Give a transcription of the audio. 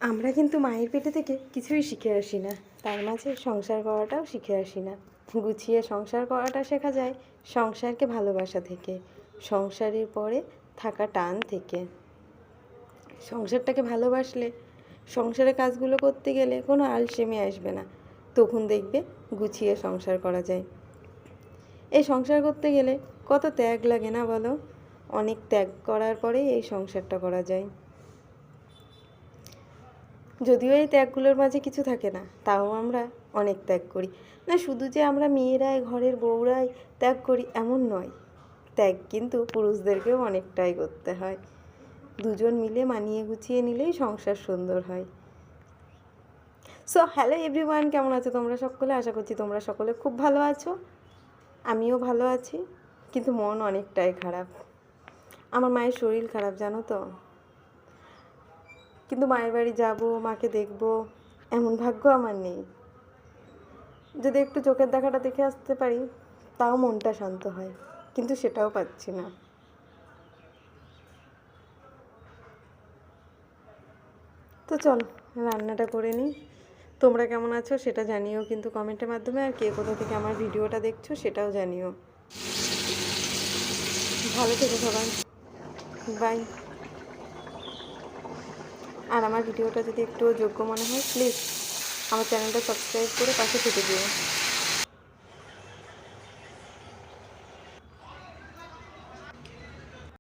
আমরা কিন্তু মায়ের পেটে থেকে কিছুই শিখে আসি না, তার মাঝে সংসার করাটাও শিখে আসি না। গুছিয়ে সংসার করাটা শেখা যায় সংসারকে ভালোবাসা থেকে, সংসারের পরে থাকা টান থেকে। সংসারটাকে ভালোবাসলে সংসারের কাজগুলো করতে গেলে কোনো আলসেমি আসবে না, তখন দেখবে গুছিয়ে সংসার করা যায়। এই সংসার করতে গেলে কত ত্যাগ লাগে না বলো? অনেক ত্যাগ করার পরেই এই সংসারটা করা যায়। যদিও এই ত্যাগগুলোর মাঝে কিছু থাকে না, তাও আমরা অনেক ত্যাগ করি। না, শুধু যে আমরা মেয়েরাই, ঘরের বউরাই ত্যাগ করি এমন নয়, ত্যাগ কিন্তু পুরুষদেরকেও অনেকটাই করতে হয়। দুজন মিলে মানিয়ে গুছিয়ে নিলেই সংসার সুন্দর হয়। সো হ্যালো এভরিওয়ান, কেমন আছো তোমরা সকলে? আশা করছি তোমরা সকলে খুব ভালো আছো। আমিও ভালো আছি, কিন্তু মন অনেকটাই খারাপ। আমার মায়ের শরীর খারাপ, জানো তো। কিন্তু মায়ের বাড়ি যাবো, মাকে দেখবো, এমন ভাগ্য আমার নেই। যদি একটু চোখের দেখাটা দেখে আসতে পারি তাও মনটা শান্ত হয়, কিন্তু সেটাও পাচ্ছি না। তো চলো রান্নাটা করে নিই। তোমরা কেমন আছো সেটা জানিও কিন্তু কমেন্টের মাধ্যমে, আর কে কোথা থেকে আমার ভিডিওটা দেখছো সেটাও জানিও। ভালো থেকো সবাই, বাই। আর আমার ভিডিওটা যদি একটুও যোগ্য মনে হয়, প্লিজ আমার চ্যানেলটা সাবস্ক্রাইব করে পাশে থেকে দিও।